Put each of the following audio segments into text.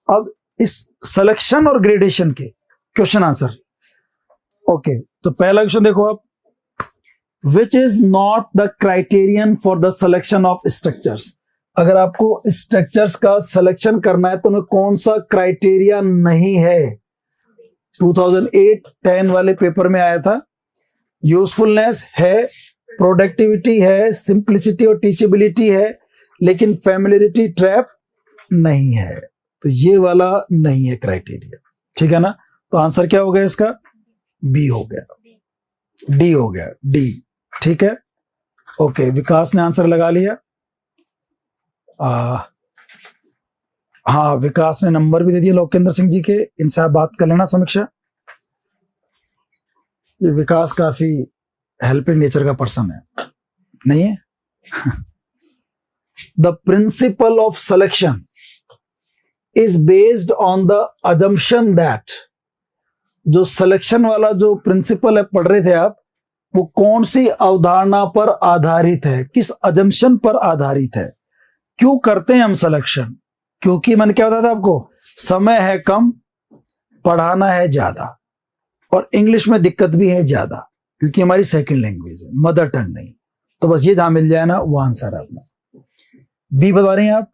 अब इस सिलेक्शन और ग्रेडेशन के क्वेश्चन आंसर। ओके, तो पहला क्वेश्चन देखो आप, which is not the criterion for the selection of structures. अगर आपको स्ट्रक्चर्स का सिलेक्शन करना है तो उनमें कौन सा क्राइटेरिया नहीं है? 2008-10 वाले पेपर में आया था। यूजफुलनेस है, प्रोडक्टिविटी है, सिंप्लिसिटी और टीचेबिलिटी है, लेकिन फैमिलियरिटी ट्रैप नहीं है। तो ये वाला नहीं है क्राइटेरिया, ठीक है ना। तो आंसर क्या हो गया इसका? बी हो गया, डी हो गया, डी, ठीक है। ओके, विकास ने आंसर लगा लिया। हाँ, विकास ने नंबर भी दे दिया लोकेंद्र सिंह जी के, इनसे आप बात कर लेना समीक्षा। ये विकास काफी हेल्पिंग नेचर का पर्सन है, नहीं है? The principle of selection is based on the assumption that, जो सिलेक्शन वाला जो प्रिंसिपल है पढ़ रहे थे आप, वो कौन सी अवधारणा पर आधारित है, किस अजम्पशन पर आधारित है? क्यों करते हैं हम सिलेक्शन? क्योंकि मैंने क्या बताया था आपको, समय है कम, पढ़ाना है ज्यादा, और इंग्लिश में दिक्कत भी है ज्यादा क्योंकि हमारी सेकंड लैंग्वेज है, मदर टंग नहीं। तो बस ये जहां मिल जाए ना, वो आंसर है अपना। बी बता रहे हैं आप,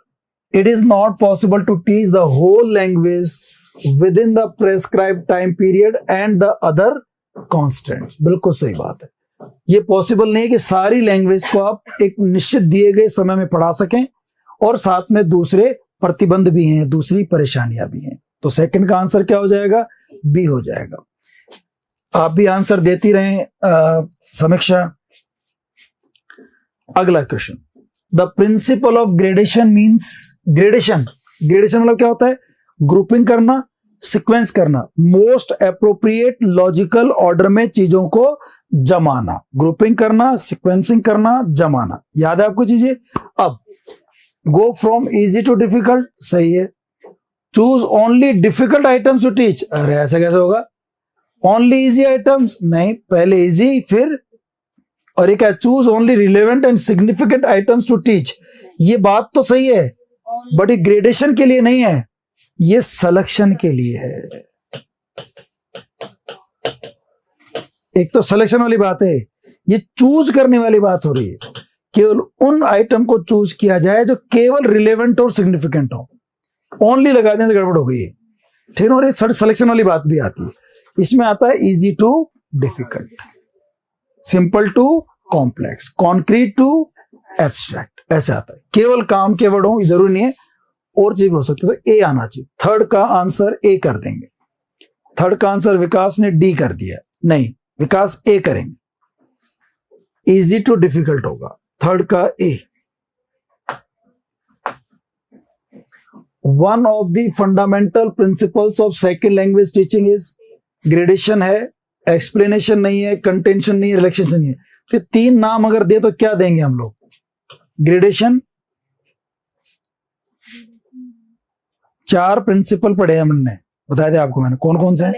it is not possible to teach the whole language within the prescribe time period and the other constants. बिल्कुल सही बात है, ये पॉसिबल नहीं है कि सारी लैंग्वेज को आप एक निश्चित दिए गए समय में पढ़ा सकें, और साथ में दूसरे प्रतिबंध भी हैं, दूसरी परेशानियां भी हैं। तो सेकंड का आंसर क्या हो जाएगा? बी हो जाएगा। आप भी आंसर देती रहें समीक्षा। अगला question, the principle of gradation means, gradation मतलब क्या होता है? ग्रुपिंग करना, सीक्वेंस करना, मोस्ट एप्रोप्रिएट लॉजिकल ऑर्डर में चीजों को जमाना। ग्रुपिंग करना, सीक्वेंसिंग करना, जमाना, याद है आपको चीजें? अब go from easy to difficult, सही है। Choose only difficult items to teach, अरे ऐसा कैसे होगा? ओनली इजी आइटम्स नहीं, पहले इजी फिर, और एक है choose only relevant and significant items to teach. ये बात तो सही है, बट ये ग्रेडेशन के लिए नहीं है, ये सिलेक्शन के लिए है। एक तो सिलेक्शन वाली बात है, ये चूज करने वाली बात हो रही है। केवल उन आइटम को चूज किया जाए जो केवल रिलेवेंट और सिग्निफिकेंट हो। ओनली लगा देने से गड़बड़ हो गई है, ठीक है। और ये सिलेक्शन वाली बात भी आती है। इसमें आता है easy to difficult, simple to complex, concrete to abstract, ऐसे आता है। केवल काम के वर्ड हो, जरूरी नहीं है, और चीज हो सकती है। तो ए आना चाहिए। थर्ड का आंसर ए कर देंगे। थर्ड का आंसर विकास ने डी कर दिया, नहीं, विकास ए करेंगे। इजी टू डिफिकल्ट होगा, थर्ड का ए। One of the fundamental principles of second language teaching is, gradation है, एक्सप्लेनेशन नहीं है, कंटेंशन नहीं है, रिलेक्सेशन नहीं है। तो तीन नाम अगर दे तो क्या देंगे हम लोग? ग्रेडेशन, चार प्रिंसिपल पढ़े हमने, बताया था आपको मैंने, कौन कौन से?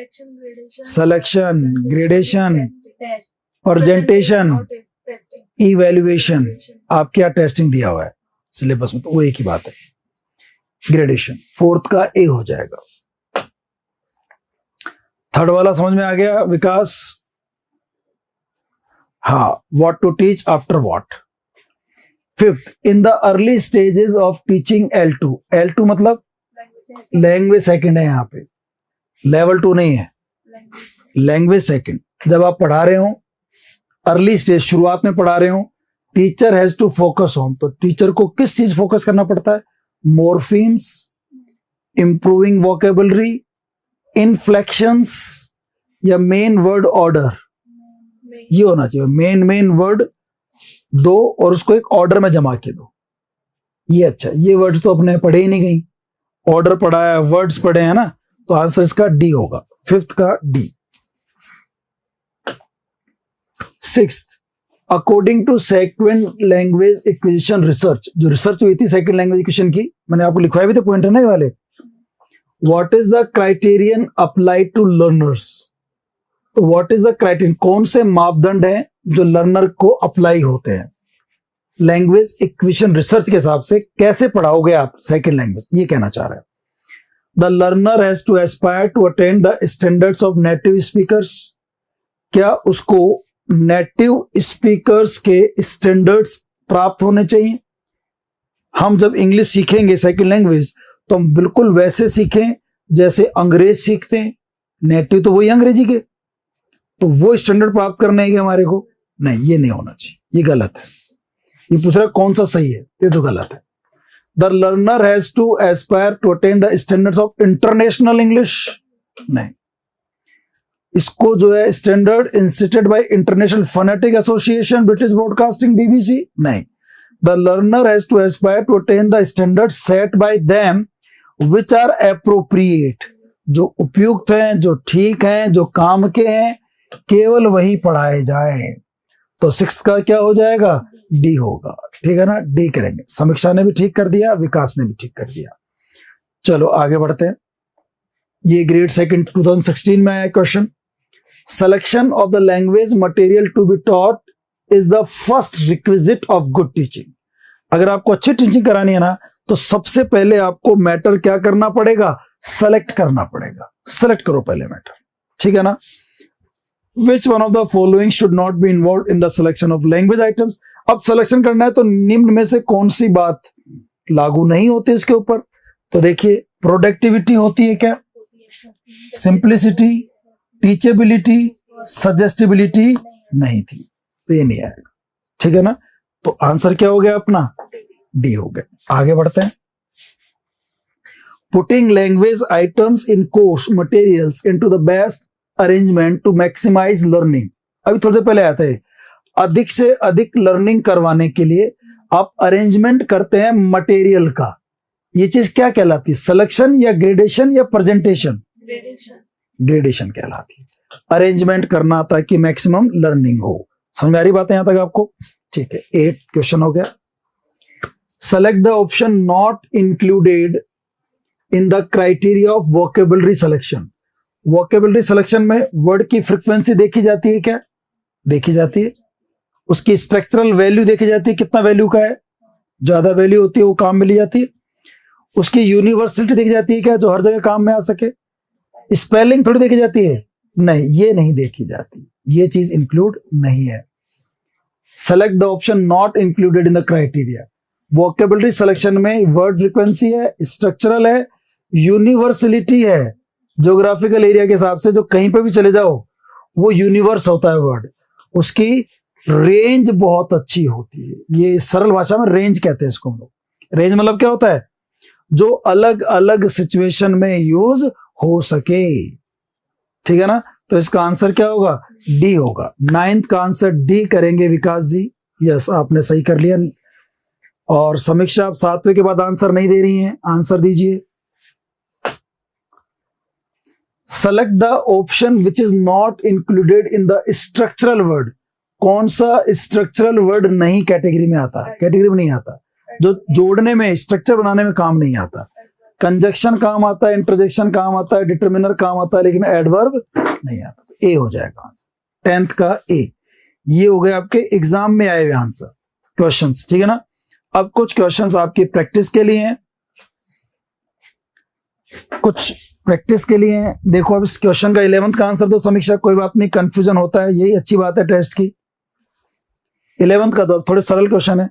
Selection, gradation, presentation, evaluation. आप क्या टेस्टिंग दिया हुआ है सिलेबस में, तो वो एक ही बात है, ग्रेडेशन। फोर्थ का ए हो जाएगा। थर्ड वाला समझ में आ गया विकास? हाँ, what to teach after what. Fifth, in the early stages of teaching L2, L2 मतलब लैंग्वेज सेकंड है, यहाँ पे लेवल 2 नहीं है, लैंग्वेज सेकंड। जब आप पढ़ा रहे हो अर्ली स्टेज, शुरुआत में पढ़ा रहे हो, teacher has to focus on, तो टीचर को किस चीज फोकस करना पड़ता है? मॉर्फीम्स, इंप्रूविंग वोकेबलरी, इनफ्लेक्शंस, या मेन वर्ड ऑर्डर। ये होना चाहिए, मेन वर्ड दो और उसको एक ऑर्डर में जमा के दो। ये अच्छा, ये वर्ड्स तो अपने पढ़े ही नहीं गई, ऑर्डर पढ़ा है, वर्ड्स पढ़े हैं ना, तो आंसर इसका डी होगा, फिफ्थ का D. Sixth, according to second language acquisition research, जो रिसर्च हुई थी सेकेंड लैंग्वेज एक्विजिशन की, मैंने आपको लिखवाए भी थे पॉइंट है ना ये वाले। What is the criterion applied to learners, तो व्हाट इज द क्राइटेरियन, कौन से मापदंड हैं जो लर्नर को अप्लाई होते हैं लैंग्वेज एक्विजिशन रिसर्च के हिसाब से? कैसे पढ़ाओगे आप सेकेंड लैंग्वेज, ये कहना चाह रहा है। The learner has to aspire to attain the standards of native speakers, क्या उसको नेटिव स्पीकर्स के स्टैंडर्ड्स प्राप्त होने चाहिए। हम जब इंग्लिश सीखेंगे सेकंड लैंग्वेज तो हम बिल्कुल वैसे सीखें जैसे अंग्रेज सीखते हैं, नेटिव तो वही अंग्रेजी के, तो वो स्टैंडर्ड प्राप्त करने के हमारे को नहीं, ये नहीं होना चाहिए, ये गलत है। ये पूछ रहा कौन सा सही है, ये तो गलत है। The learner has to aspire to attain the standards of International English, नहीं, इसको जो है standard instituted by International Phonetic Association, British Broadcasting, BBC, नहीं। The learner has to aspire to attain the standard set by them which are appropriate, जो उपयुक्त हैं, जो ठीक हैं, जो काम के हैं, केवल वही पढ़ाए जाए। तो सिक्स्थ का क्या हो जाएगा, डी होगा, ठीक है ना, डी करेंगे। समीक्षा ने भी ठीक कर दिया, विकास ने भी ठीक कर दिया। चलो आगे बढ़ते हैं। ये ग्रेड सेकंड 2016 में आया question. Selection of the language material to be taught is the first requisite of good teaching. अगर आपको अच्छी टीचिंग करानी है ना, तो सबसे पहले आपको मैटर क्या करना पड़ेगा, सेलेक्ट करना पड़ेगा। सेलेक्ट करो पहले मैटर, ठीक है ना। Which one of the following should not be involved in the selection of language items? अब सिलेक्शन करना है तो निम्न में से कौन सी बात लागू नहीं होती इसके ऊपर। तो देखिए, प्रोडक्टिविटी होती है क्या, सिंप्लिसिटी, टीचेबिलिटी, सजेस्टिबिलिटी नहीं थी, तो ये नहीं आएगा, ठीक है ना। तो आंसर क्या हो गया अपना, डी हो गया। आगे बढ़ते हैं। Putting language items in course materials into the best arrangement to maximise learning. अभी थोड़ी देर पहले आते हैं, अधिक से अधिक लर्निंग करवाने के लिए आप अरेंजमेंट करते हैं मटेरियल का। ये चीज क्या कहलाती है, सिलेक्शन या ग्रेडेशन या प्रेजेंटेशन, ग्रेडेशन कहलाती है। अरेंजमेंट करना ताकि मैक्सिमम लर्निंग हो। समझ में आ रही बात है यहां तक आपको, ठीक है। 8 क्वेश्चन हो गया। Select the epsilon naught included in the criteria of vocabulary selection. Vocabulary selection में वर्ड की फ्रीक्वेंसी देखी जाती है क्या, देखी जाती है। उसकी स्ट्रक्चरल वैल्यू देखी जाती है, कितना वैल्यू का है, ज्यादा वैल्यू होती है वो काम में ली जाती है। उसकी यूनिवर्सलिटी देखी जाती है क्या, जो हर जगह काम में आ सके। स्पेलिंग थोड़ी देखी जाती है, नहीं, ये नहीं देखी जाती, ये चीज इंक्लूड नहीं है। Select the epsilon naught included in the criteria. Vocabulary selection में वर्ड फ्रीक्वेंसी है, स्ट्रक्चरल है, यूनिवर्सलिटी है। ज्योग्राफिकल एरिया के हिसाब से जो कहीं पे भी चले जाओ वो यूनिवर्स होता है वर्ड, उसकी रेंज बहुत अच्छी होती है। ये सरल भाषा में रेंज कहते हैं इसको हम लोग। रेंज मतलब क्या होता है, जो अलग अलग सिचुएशन में यूज हो सके, ठीक है ना। तो इसका आंसर क्या होगा, डी होगा। 9th का आंसर डी करेंगे विकास जी। यस, आपने सही कर लिया। और समीक्षा, आप 7वें के बाद आंसर नहीं दे रही हैं, आंसर दीजिए। Select the option which is not included in the structural word. कौन सा स्ट्रक्चरल वर्ड नहीं कैटेगरी में आता है, कैटेगरी में नहीं आता, जो जोड़ने में, स्ट्रक्चर बनाने में काम नहीं आता। कंजक्शन काम आता है, इंटरजेक्शन काम आता है, डिटर्मिनर काम आता है, लेकिन एडवर्ब नहीं आता। तो ए हो जाएगा आंसर, 10th का ए। ये हो गए आपके एग्जाम में आए हुए आंसर क्वेश्चंस, ठीक है ना। अब कुछ क्वेश्चंस आपकी प्रैक्टिस के लिए हैं, कुछ प्रैक्टिस के लिए हैं। देखो अब इस क्वेश्चन का 11th का आंसर तो समीक्षा, कोई बात नहीं, कंफ्यूजन होता है, यही अच्छी बात है टेस्ट की। 11th का तो थोड़े सरल क्वेश्चन है।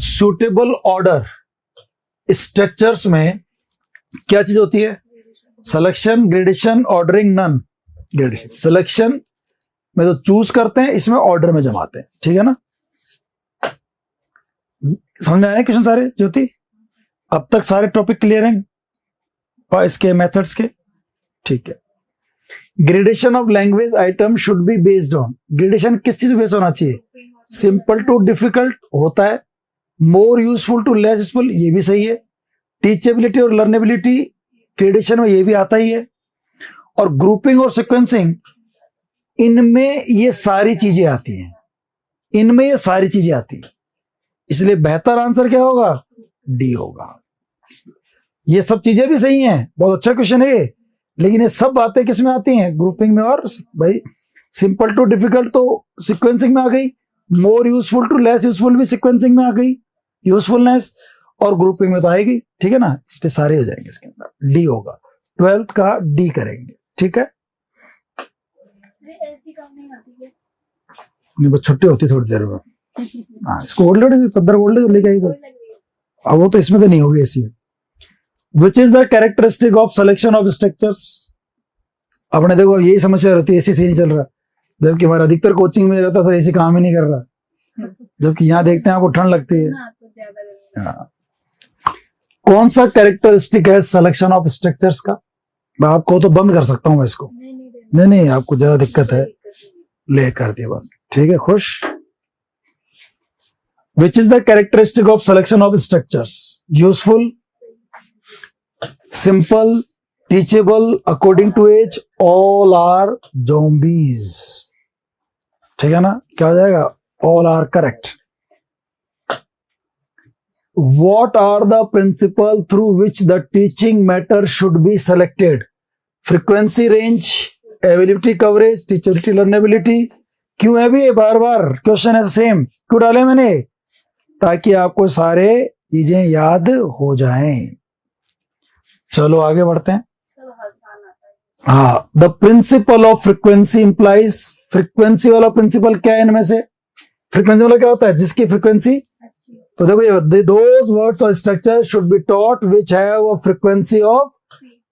सूटेबल ऑर्डर स्ट्रक्चर्स में क्या चीज होती है, selection, gradation, ordering, none. Gradation, selection में तो चूज करते हैं, इसमें ऑर्डर में जमाते हैं, ठीक है ना। समझ में आए क्वेश्चन सारे ज्योति, अब तक सारे टॉपिक क्लियर हैं और इसके मेथड्स के, ठीक है। Gradation of language item should be based on. Gradation किस चीज बेस्ड होना चाहिए, सिंपल टू डिफिकल्ट होता है, more useful to less useful, ये भी सही है। टीचेबिलिटी और लर्नेबिलिटी ग्रेडेशन में ये भी आता ही है। और ग्रुपिंग और सिक्वेंसिंग, इनमें ये सारी चीजें आती हैं, इनमें ये सारी चीजें आती हैं। इसलिए बेहतर आंसर क्या होगा? डी होगा। ये सब चीजें भी सही हैं, बहुत अच्छा क्वेश्चन है ये, लेकिन ये सब बातें किस में आती हैं? ग्रुपिंग में। और भाई सिंपल टू डिफिकल्ट तो सीक्वेंसिंग में आ गई, more useful to less useful भी सीक्वेंसिंग में आ गई, यूजफुलनेस, और ग्रुपिंग में तो आएगी, ठीक है ना? इसलिए सारे हो जाएंगे इसके अंदर, डी होगा। 12th का डी करेंगे, ठीक है? नहीं, बस छुट्टी होती थोड़ी देर में। हाँ, इसको ओढ़ लो, चद्दर ओढ़ लो, लेके आएगा। अब वो तो इसमें तो नहीं होगी ऐसी। विच is the characteristic of selection of structures? आपने देखो यही समस्या रहती है, एसी से नहीं चल रहा, जबकि हमारा अधिकतर कोचिंग में रहता सर एसी काम ही नहीं कर रहा, जबकि यहाँ देखते हैं आपको ठंड लगती है। हाँ। कौन सा कैरेक्टरिस्टिक है सिलेक्शन ऑफ स्ट्रक्चर्स का? मैं आपको तो बंद कर सकता हूँ मैं इसको। नहीं, आपको ज्यादा दिक्कत है, ले कर दिया बंद, ठीक है? खुश। Which is the characteristic of selection of structures? Useful, simple, teachable, according to age, all are zombies। ठीक है ना? क्या हो जाएगा? All are correct. What are the principle through which the teaching matter should be selected? Frequency, range, availability, coverage, teachability, learnability। क्यों है भी बार बार question है सेम, क्यों डाले मैंने? ताकि आपको सारे चीजें याद हो जाएं। चलो आगे बढ़ते हैं। हाँ, the principle of frequency implies, frequency वाला प्रिंसिपल क्या है इनमें से? फ्रीक्वेंसी वाला क्या होता है? जिसकी फ्रीक्वेंसी, तो देखो ये दोज वर्ड्स और structure should be taught which have a frequency of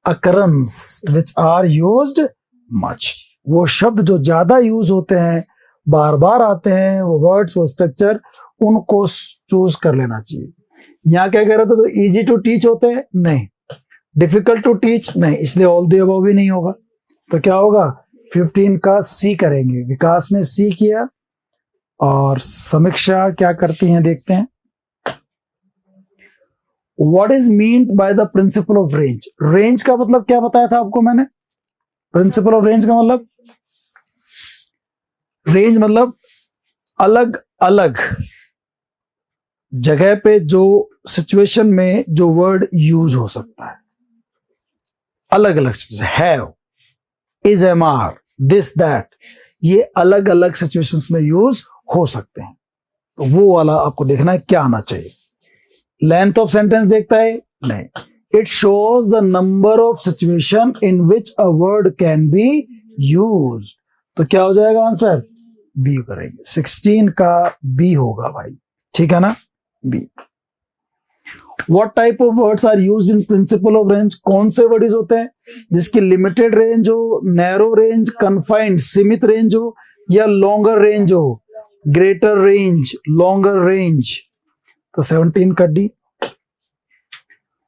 occurrence which are used much. वो शब्द जो ज्यादा यूज होते हैं, बार बार आते हैं, वो वर्ड्स, वो स्ट्रक्चर, उनको चूज कर लेना चाहिए। यहाँ क्या कह रहे थे? तो इजी टू टीच होते हैं? नहीं। Difficult to teach? नहीं। इसलिए ऑल द अबव भी नहीं होगा। तो क्या होगा? 15 का सी करेंगे। विकास ने सी किया, और समीक्षा क्या करती हैं देखते हैं। What is meant by the principle of range? Range का मतलब क्या बताया था आपको मैंने? प्रिंसिपल ऑफ रेंज का मतलब, रेंज मतलब अलग अलग जगह पे जो सिचुएशन में जो वर्ड यूज हो सकता है, अलग अलग have, is, am, are, this, that, ये अलग अलग सिचुएशंस में यूज हो सकते हैं। तो वो वाला आपको देखना है क्या आना चाहिए। लेंथ ऑफ सेंटेंस देखता है? नहीं। It shows the number of situation in which a word can be used. तो क्या हो जाएगा आंसर? बी करेंगे। 16 का बी होगा भाई, ठीक है ना? B. What type of words are used in principle of range? कौन से वर्ड होते हैं जिसकी लिमिटेड रेंज हो, नैरो रेंज, कन्फाइंड सीमित रेंज हो, या लॉन्गर रेंज हो, ग्रेटर रेंज, लॉन्गर रेंज? तो 17 का D.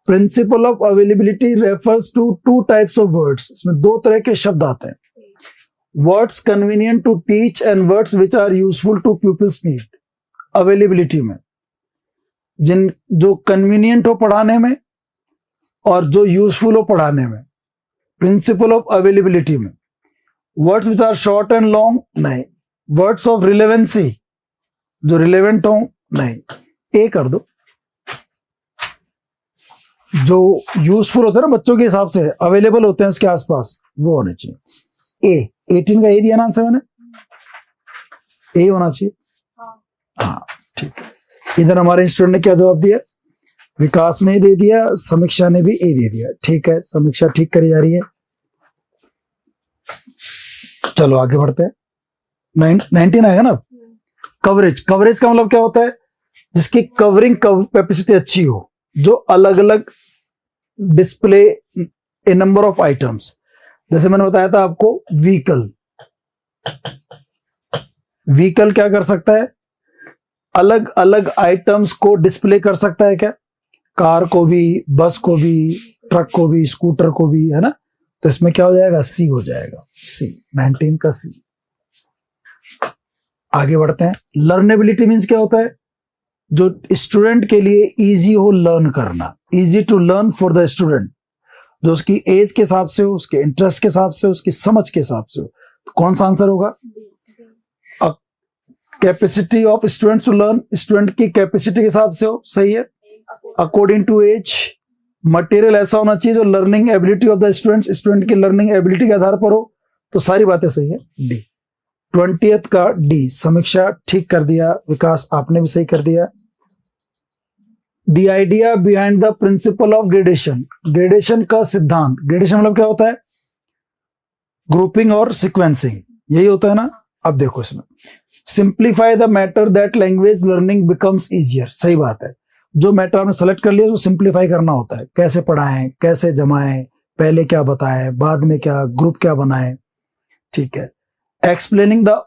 Principle of availability refers to two types of words. इसमें दो तरह के शब्द आते हैं, words convenient to teach and words which are useful to people's need. Availability में जो कन्वीनियंट हो पढ़ाने में और जो यूजफुल हो पढ़ाने में। प्रिंसिपल ऑफ अवेलेबिलिटी में words which are short and long? नहीं। वर्ड्स ऑफ रिलेवेंसी, जो रिलेवेंट हो? नहीं। ए कर दो। जो यूजफुल होते हैं ना बच्चों के हिसाब से, अवेलेबल होते हैं उसके आसपास, वो होने चाहिए। ए 18 का ए दिया ना आंसर मैंने? ए होना चाहिए। हाँ, ठीक है। इधर हमारे स्टूडेंट ने क्या जवाब दिया? विकास ने दे दिया, समीक्षा ने भी ए दे दिया। ठीक है, समीक्षा ठीक करी जा रही है। चलो आगे बढ़ते हैं। 19 आएगा ना? कवरेज। कवरेज का मतलब क्या होता है? जिसकी कवरिंग कैपेसिटी अच्छी हो, जो अलग अलग display A number of items. जैसे मैंने बताया था आपको, व्हीकल। व्हीकल क्या कर सकता है? अलग अलग आइटम्स को डिस्प्ले कर सकता है क्या? कार को भी, बस को भी, ट्रक को भी, स्कूटर को भी, है ना? तो इसमें क्या हो जाएगा? सी हो जाएगा। सी, 19 का सी। आगे बढ़ते हैं। लर्नेबिलिटी मीन्स क्या होता है? जो स्टूडेंट के लिए इजी हो लर्न करना, easy to learn for the student, जो उसकी एज के हिसाब से हो, उसके इंटरेस्ट के हिसाब से, उसकी समझ के हिसाब से हो। तो कौन सा आंसर होगा? Capacity of students to learn, student की कैपेसिटी के हिसाब से हो, सही है। अकॉर्डिंग टू एज, मटेरियल ऐसा होना चाहिए जो learning ability of the students, student की लर्निंग एबिलिटी के आधार पर हो। तो सारी बातें सही है। डी 20th का डी, समीक्षा ठीक कर दिया विकास, आपने भी सही कर दिया। The idea behind the principle of gradation, gradation का सिद्धांत, ग्रेडेशन मतलब क्या होता है? ग्रुपिंग और सिक्वेंसिंग, यही होता है ना। अब देखो इसमें, simplify the matter that language learning becomes easier, सही बात है। जो मैटर आपने सेलेक्ट कर लिया उसको सिंप्लीफाई करना होता है, कैसे पढ़ाएं, कैसे जमाएं, पहले क्या बताएं, बाद में क्या, ग्रुप क्या बनाएं, ठीक है। Explaining the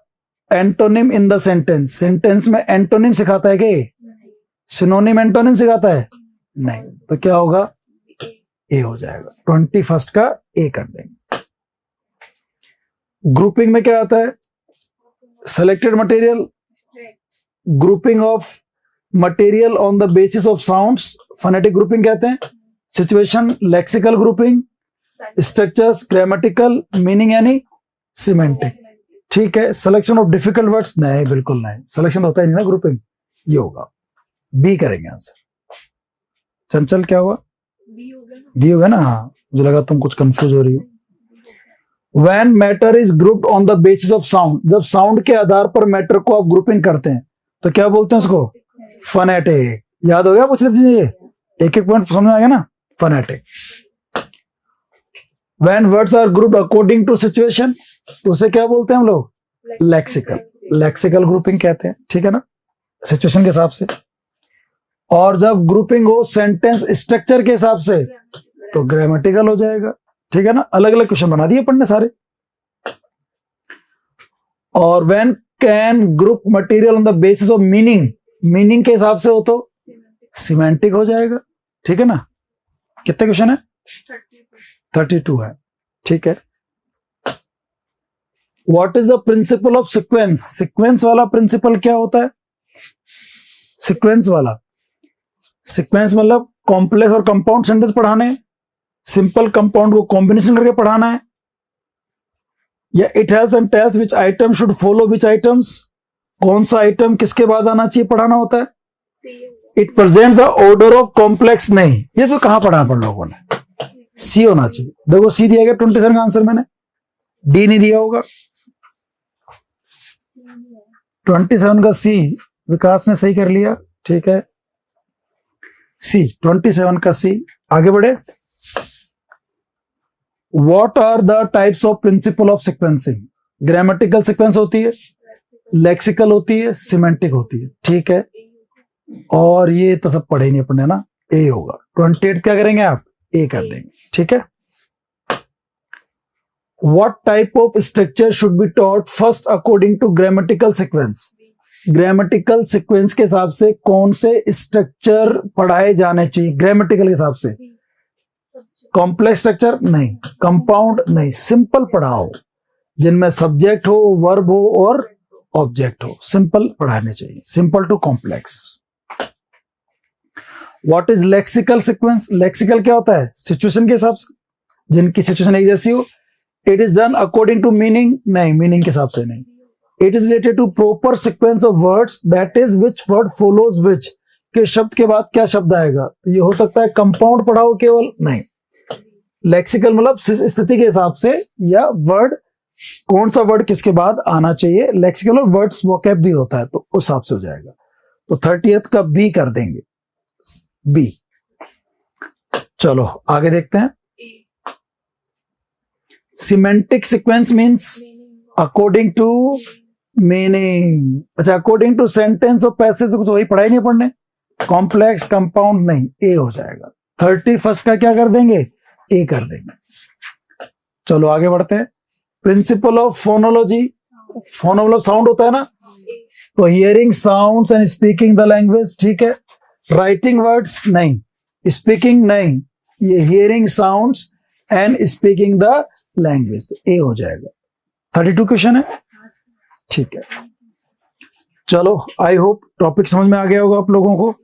antonym in the sentence, sentence में एंटोनिम सिखाता है कि सिनोनिम एंटोनिम सिखाता है? नहीं, तो क्या होगा? ए हो जाएगा। 21st का ए कर देंगे। ग्रुपिंग में क्या आता है? Selected material, grouping of material on the basis of sounds, phonetic grouping कहते हैं। Situation, lexical grouping, structures, grammatical, meaning यानी सिमेंटिक, ठीक है। सिलेक्शन ऑफ डिफिकल्ट वर्ड्स, नहीं बिल्कुल नहीं, सिलेक्शन होता ही नहीं ना, ग्रुपिंग। ये होगा बी करेंगे आंसर। चंचल क्या हुआ? बी होगा ना। हाँ, मुझे लगा तुम कुछ कंफ्यूज हो रही हो। When matter is grouped on the basis of sound, जब साउंड के आधार पर मैटर को आप ग्रुपिंग करते हैं तो क्या बोलते हैं उसको? फनेटिक। याद हो गया? पूछ लेते हैं, एक एक पॉइंट समझ में आ गया ना। Phonetic. When words are grouped according to situation, तो उसे क्या बोलते हैं हम लोग? लेक्सिकल। लेक्सिकल ग्रुपिंग कहते हैं, ठीक है ना, सिचुएशन के हिसाब से। और जब ग्रुपिंग हो सेंटेंस स्ट्रक्चर के हिसाब से तो ग्रामेटिकल हो जाएगा, ठीक है ना। अलग अलग क्वेश्चन बना दिए पढ़ने सारे। और when can group material on the basis of meaning, meaning के हिसाब से हो तो सिमेंटिक हो जाएगा, ठीक है ना। कितने क्वेश्चन है? 32 है, ठीक है। What is the principle of sequence, sequence वाला प्रिंसिपल क्या होता है? सिक्वेंस वाला, सिक्वेंस मतलब कॉम्प्लेक्स और कंपाउंड सेंटेंस पढ़ाने, सिंपल कंपाउंड को कॉम्बिनेशन करके पढ़ाना है, या it helps and tells which item should follow which items, कौन सा आइटम किसके बाद आना चाहिए पढ़ाना होता है। It presents the order of complex, नहीं ये तो कहां पढ़ा अपन लोगों ने, सी होना चाहिए। देखो सी दिया गया 27 का आंसर, मैंने डी नहीं दिया होगा। 27 का सी विकास ने सही कर लिया, ठीक है। सी 27 का सी। आगे बढ़े। What are the types of principle of sequencing? Grammatical sequence होती है, लेक्सिकल होती है, सिमेंटिक होती है, ठीक है। और ये तो सब पढ़े नहीं अपने ना, ए होगा। 28 क्या करेंगे आप? ए कर देंगे, ठीक है। What type of structure should be taught first according to grammatical sequence? Grammatical sequence के हिसाब से कौन से स्ट्रक्चर पढ़ाए जाने चाहिए? ग्रामेटिकल के हिसाब से कॉम्प्लेक्स स्ट्रक्चर नहीं, कंपाउंड नहीं, सिंपल पढ़ाओ जिनमें सब्जेक्ट हो, वर्ब हो और ऑब्जेक्ट हो, सिंपल पढ़ाने चाहिए, simple to complex. What is lexical sequence? Lexical क्या होता है? सिचुएशन के हिसाब से, जिनकी सिचुएशन एक जैसी हो। It is done according to meaning, नहीं मीनिंग के हिसाब से नहीं। It is related to proper sequence of words, that is which word follows which, के शब्द के बाद क्या शब्द आएगा। ये हो सकता है कंपाउंड पढ़ाओ केवल, नहीं। लेक्सिकल मतलब स्थिति के हिसाब से, या वर्ड कौन सा वर्ड किसके बाद आना चाहिए। लेक्सिकल और वर्ड्स वोकैब भी होता है, तो उस हिसाब से हो जाएगा। तो 30th का बी कर देंगे, बी। चलो आगे देखते हैं। Semantic sequence means according to meaning. अच्छा, अकॉर्डिंग टू सेंटेंस और पैसेज कुछ वही पढ़ाई नहीं पढ़ने। कॉम्प्लेक्स कंपाउंड नहीं, ए हो जाएगा। 31st का क्या कर देंगे? ए कर देंगे। चलो आगे बढ़ते हैं। प्रिंसिपल ऑफ फोनोलॉजी, फोनो मतलब साउंड होता है ना, तो hearing sounds and speaking the language, ठीक है। राइटिंग वर्ड्स नहीं, स्पीकिंग नहीं, ये hearing sounds and speaking the language, तो ए हो जाएगा। 32 क्वेश्चन है, ठीक है। चलो आई होप टॉपिक समझ में आ गया होगा आप लोगों को।